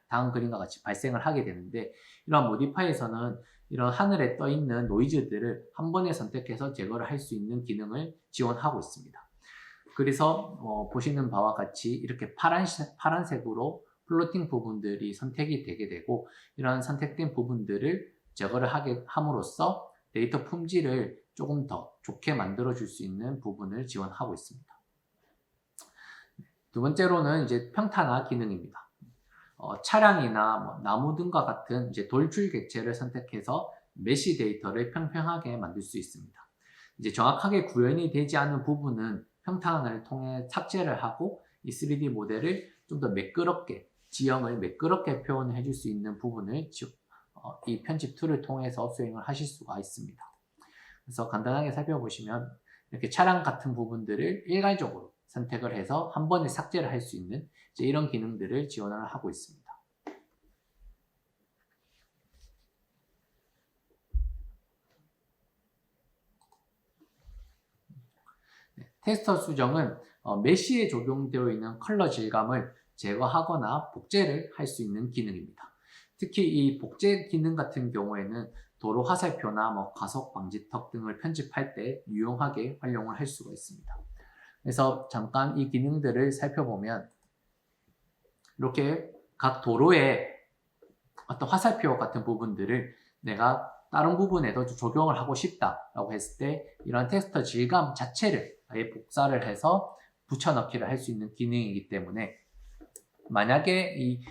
다음 그림과 같이 발생을 하게 되는데, 이런 모디파이에서는 이런 하늘에 떠 있는 노이즈들을 한 번에 선택해서 제거를 할 수 있는 기능을 지원하고 있습니다. 그래서 보시는 바와 같이 이렇게 파란색으로 플로팅 부분들이 선택이 되게 되고, 이런 선택된 부분들을 제거를 함으로써 데이터 품질을 조금 더 좋게 만들어줄 수 있는 부분을 지원하고 있습니다. 두 번째로는 이제 평탄화 기능입니다. 차량이나 나무 등과 같은 이제 돌출 객체를 선택해서 메시 데이터를 평평하게 만들 수 있습니다. 이제 정확하게 구현이 되지 않은 부분은 평탄화를 통해 삭제를 하고, 이 3D 모델을 좀 더 매끄럽게, 지형을 매끄럽게 표현해 줄 수 있는 부분을 이 편집 툴을 통해서 수행을 하실 수가 있습니다. 그래서 간단하게 살펴보시면 이렇게 차량 같은 부분들을 일괄적으로 선택을 해서 한 번에 삭제를 할 수 있는 이제 이런 기능들을 지원을 하고 있습니다. 텍스처 수정은 메쉬에 적용되어 있는 컬러 질감을 제거하거나 복제를 할 수 있는 기능입니다. 특히 이 복제 기능 같은 경우에는 도로 화살표나 과속 방지턱 등을 편집할 때 유용하게 활용을 할 수가 있습니다. 그래서 잠깐 이 기능들을 살펴보면, 이렇게 각 도로에 어떤 화살표 같은 부분들을 내가 다른 부분에도 적용을 하고 싶다라고 했을 때, 이런 텍스처 질감 자체를 아예 복사를 해서 붙여넣기를 할 수 있는 기능이기 때문에, 만약에 이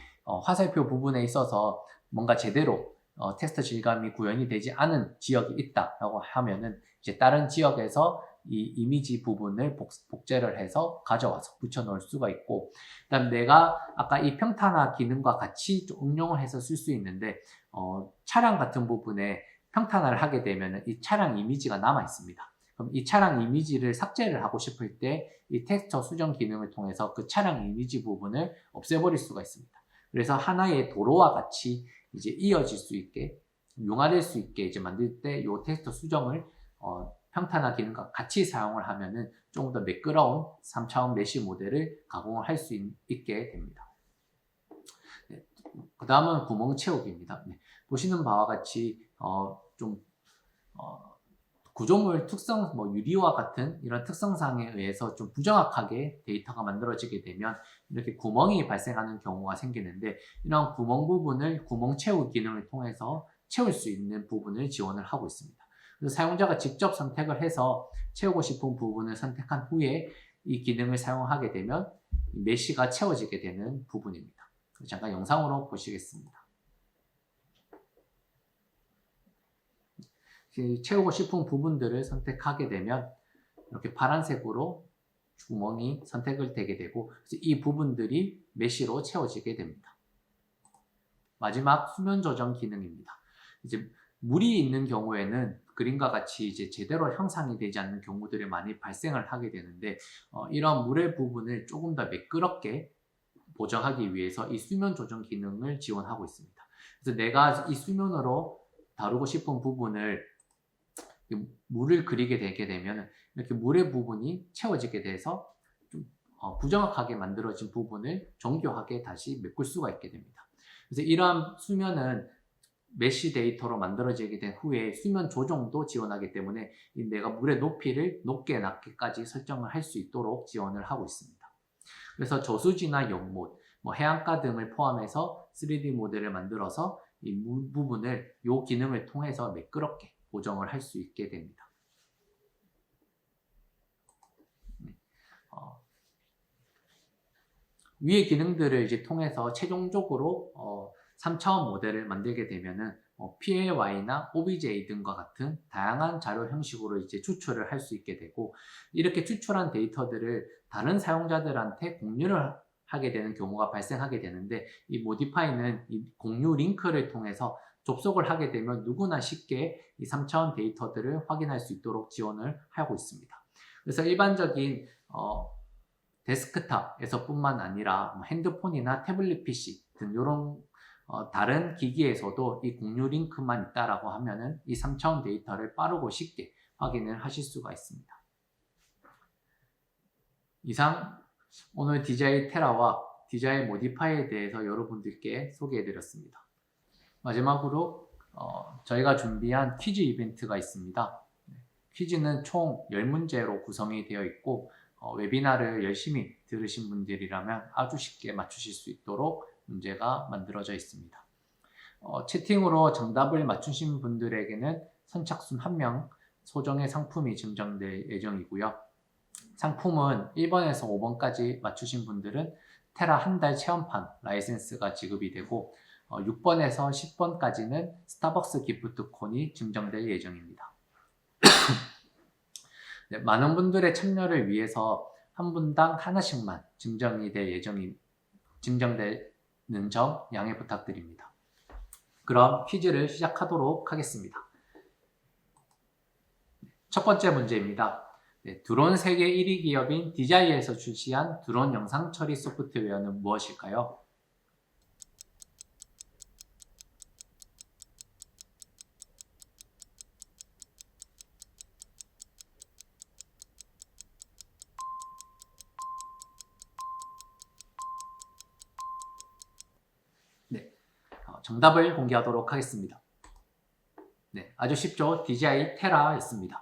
화살표 부분에 있어서 뭔가 제대로 텍스처 질감이 구현이 되지 않은 지역이 있다라고 하면은 이제 다른 지역에서 이 이미지 부분을 복제를 해서 가져와서 붙여 넣을 수가 있고, 그다음 내가 아까 이 평탄화 기능과 같이 좀 응용을 해서 쓸 수 있는데, 차량 같은 부분에 평탄화를 하게 되면 이 차량 이미지가 남아 있습니다. 그럼 이 차량 이미지를 삭제를 하고 싶을 때 이 텍스처 수정 기능을 통해서 그 차량 이미지 부분을 없애버릴 수가 있습니다. 그래서 하나의 도로와 같이 이제 이어질 수 있게, 융화될 수 있게 이제 만들 때 이 텍스처 수정을 평탄화 기능과 같이 사용을 하면은 조금 더 매끄러운 3차원 메쉬 모델을 가공을 할 수 있게 됩니다. 네, 그 다음은 구멍 채우기입니다. 네, 보시는 바와 같이 구조물 특성, 유리와 같은 이런 특성상에 의해서 좀 부정확하게 데이터가 만들어지게 되면 이렇게 구멍이 발생하는 경우가 생기는데, 이런 구멍 부분을 구멍 채우 기능을 통해서 채울 수 있는 부분을 지원을 하고 있습니다. 그래서 사용자가 직접 선택을 해서 채우고 싶은 부분을 선택한 후에 이 기능을 사용하게 되면 메쉬가 채워지게 되는 부분입니다. 잠깐 영상으로 보시겠습니다. 채우고 싶은 부분들을 선택하게 되면 이렇게 파란색으로 구멍이 선택을 되게 되고, 이 부분들이 메쉬로 채워지게 됩니다. 마지막 수면 조정 기능입니다. 이제 물이 있는 경우에는 그림과 같이 이제 제대로 형상이 되지 않는 경우들이 많이 발생을 하게 되는데, 이런 물의 부분을 조금 더 매끄럽게 보정하기 위해서 이 수면 조정 기능을 지원하고 있습니다. 그래서 내가 이 수면으로 다루고 싶은 부분을 물을 그리게 되게 되면 이렇게 물의 부분이 채워지게 돼서 좀 부정확하게 만들어진 부분을 정교하게 다시 메꿀 수가 있게 됩니다. 그래서 이러한 수면은 메쉬 데이터로 만들어지게 된 후에 수면 조정도 지원하기 때문에 내가 물의 높이를 높게 낮게까지 설정을 할 수 있도록 지원을 하고 있습니다. 그래서 저수지나 연못, 해안가 등을 포함해서 3D 모델을 만들어서 이 물 부분을 이 기능을 통해서 매끄럽게 보정을 할 수 있게 됩니다. 위의 기능들을 이제 통해서 최종적으로 3차원 모델을 만들게 되면은 PLY나 OBJ 등과 같은 다양한 자료 형식으로 이제 추출을 할 수 있게 되고, 이렇게 추출한 데이터들을 다른 사용자들한테 공유를 하게 되는 경우가 발생하게 되는데, 이 모디파이는 이 공유 링크를 통해서 접속을 하게 되면 누구나 쉽게 이 3차원 데이터들을 확인할 수 있도록 지원을 하고 있습니다. 그래서 일반적인 데스크탑에서 뿐만 아니라 핸드폰이나 태블릿 PC 등 이런 다른 기기에서도 이 공유 링크만 있다라고 하면은 이 3차원 데이터를 빠르고 쉽게 확인을 하실 수가 있습니다. 이상 오늘 DJI 테라와 DJI 모디파이에 대해서 여러분들께 소개해 드렸습니다. 마지막으로 저희가 준비한 퀴즈 이벤트가 있습니다. 퀴즈는 총 10문제로 구성이 되어 있고, 웨비나를 열심히 들으신 분들이라면 아주 쉽게 맞추실 수 있도록 문제가 만들어져 있습니다. 채팅으로 정답을 맞추신 분들에게는 선착순 1명 소정의 상품이 증정될 예정이고요. 상품은 1번에서 5번까지 맞추신 분들은 테라 한 달 체험판 라이센스가 지급이 되고, 6번에서 10번까지는 스타벅스 기프트콘이 증정될 예정입니다. 네, 많은 분들의 참여를 위해서 한 분당 하나씩만 증정되는 점 양해 부탁드립니다. 그럼 퀴즈를 시작하도록 하겠습니다. 첫 번째 문제입니다. 네, 드론 세계 1위 기업인 DJI에서 출시한 드론 영상 처리 소프트웨어는 무엇일까요? 네, 정답을 공개하도록 하겠습니다. 네, 아주 쉽죠? DJI 테라였습니다.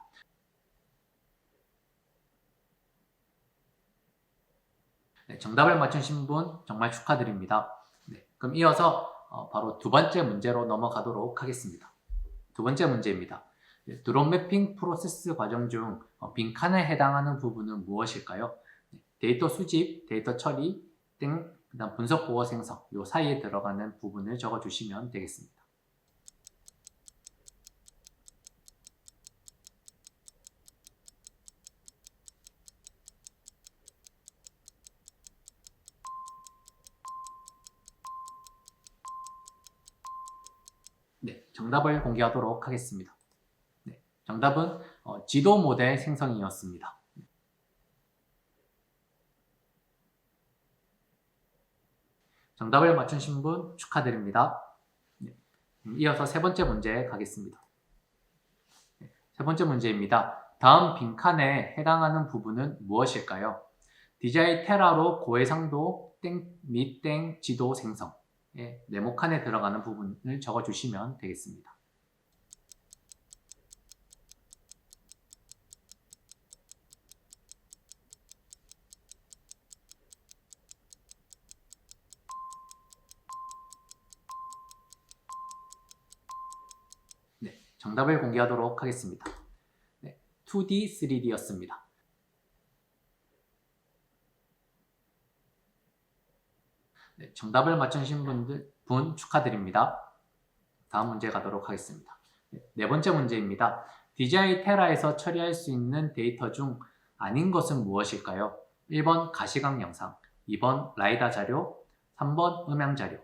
네, 정답을 맞추신 분 정말 축하드립니다. 네, 그럼 이어서 바로 두 번째 문제로 넘어가도록 하겠습니다. 두 번째 문제입니다. 네, 드론 매핑 프로세스 과정 중 빈칸에 해당하는 부분은 무엇일까요? 네, 데이터 수집, 데이터 처리 등 그다음 분석 보호 생성 요 사이에 들어가는 부분을 적어주시면 되겠습니다. 네, 정답을 공개하도록 하겠습니다. 네, 정답은 지도 모델 생성이었습니다. 정답을 맞추신 분 축하드립니다. 네, 이어서 세 번째 문제 가겠습니다. 네, 세 번째 문제입니다. 다음 빈칸에 해당하는 부분은 무엇일까요? DJI 테라로 고해상도 및 지도 생성 네모칸에 들어가는 부분을 적어주시면 되겠습니다. 네, 정답을 공개하도록 하겠습니다. 네, 2D, 3D였습니다. 네, 정답을 맞추신 분 축하드립니다. 다음 문제 가도록 하겠습니다. 네 번째 문제입니다. DJI 테라에서 처리할 수 있는 데이터 중 아닌 것은 무엇일까요? 1번 가시광 영상, 2번 라이다 자료, 3번 음향 자료.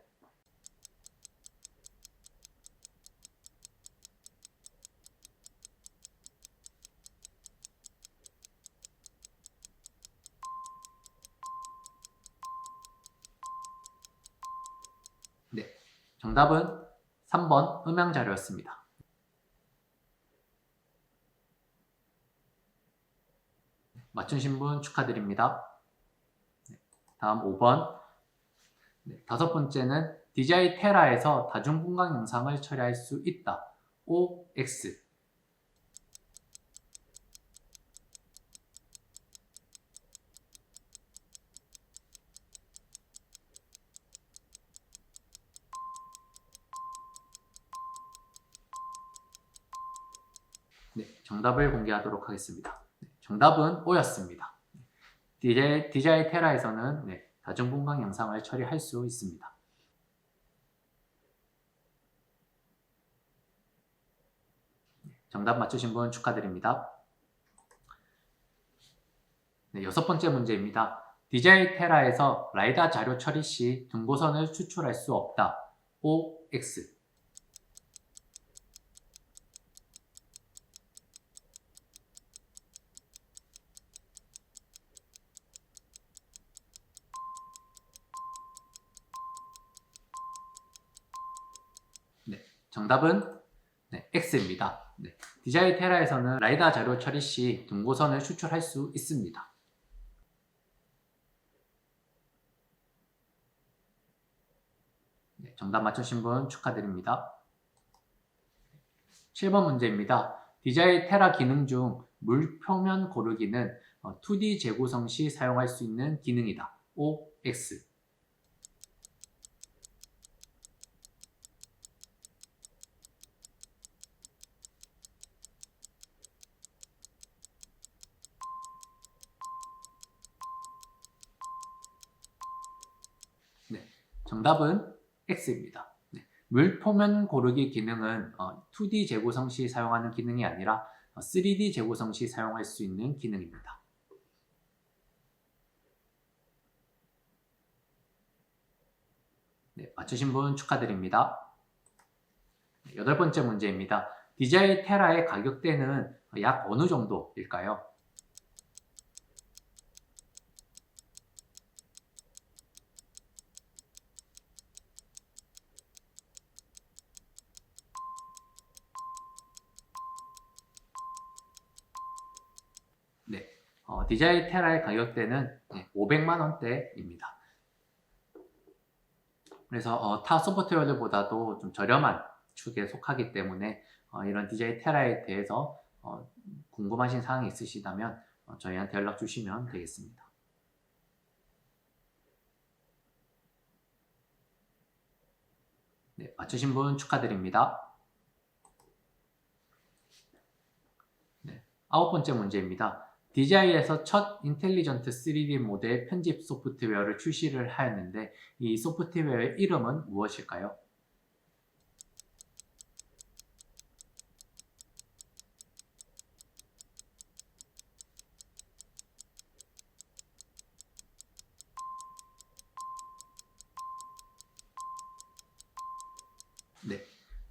네, 정답은 3번 음향 자료였습니다. 맞추신 분 축하드립니다. 다음 5번. 다섯 번째는 DJI 테라에서 다중분광 영상을 처리할 수 있다. OX. 네, 정답을 공개하도록 하겠습니다. 정답은 O였습니다. DJI 테라에서는 다중분광 영상을 처리할 수 있습니다. 정답 맞추신 분 축하드립니다. 네, 여섯 번째 문제입니다. DJI 테라에서 라이다 자료 처리 시 등고선을 추출할 수 없다. OX. 네, 정답은 X입니다. DJI 테라에서는 라이다 자료 처리 시 등고선을 추출할 수 있습니다. 정답 맞추신 분 축하드립니다. 7번 문제입니다. DJI 테라 기능 중 물 표면 고르기는 2D 재구성 시 사용할 수 있는 기능이다. OX. 정답은 X입니다. 물 표면 고르기 기능은 2D 재구성 시 사용하는 기능이 아니라 3D 재구성 시 사용할 수 있는 기능입니다. 맞추신 분 축하드립니다. 여덟 번째 문제입니다. DJI 테라의 가격대는 약 어느 정도일까요? DJI 테라의 가격대는 500만 원대입니다. 그래서 타 소프트웨어들보다도 좀 저렴한 축에 속하기 때문에 이런 DJI 테라에 대해서 궁금하신 사항이 있으시다면 저희한테 연락 주시면 되겠습니다. 맞추신 분 축하드립니다. 아홉 번째 문제입니다. DJI에서 첫 인텔리전트 3D 모델 편집 소프트웨어를 출시를 하였는데 이 소프트웨어의 이름은 무엇일까요?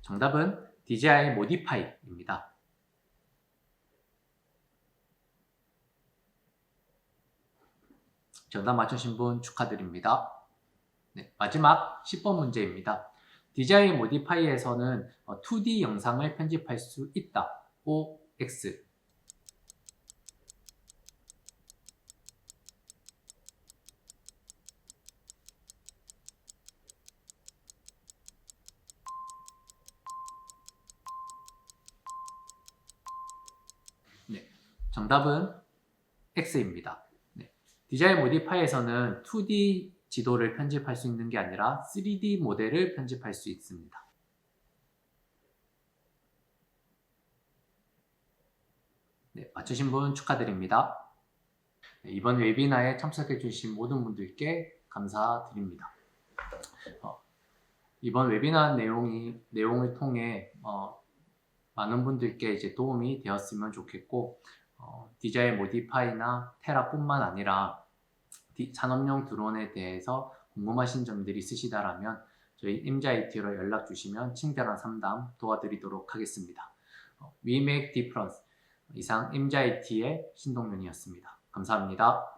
정답은 DJI 모디파이입니다. 정답 맞추신 분 축하드립니다. 마지막 10번 문제입니다. DJI 모디파이에서는 2D 영상을 편집할 수 있다. OX. 정답은 X입니다. 네. DJI 모디파이에서는 2D 지도를 편집할 수 있는 게 아니라 3D 모델을 편집할 수 있습니다. 네, 맞추신 분 축하드립니다. 네, 이번 웨비나에 참석해 주신 모든 분들께 감사드립니다. 이번 웨비나 내용을 통해 많은 분들께 이제 도움이 되었으면 좋겠고, DJI 모디파이나 테라뿐만 아니라 산업용 드론에 대해서 궁금하신 점들이 있으시다라면 저희 임자IT로 연락 주시면 친절한 상담 도와드리도록 하겠습니다. We make difference. 이상 임자IT의 신동윤이었습니다. 감사합니다.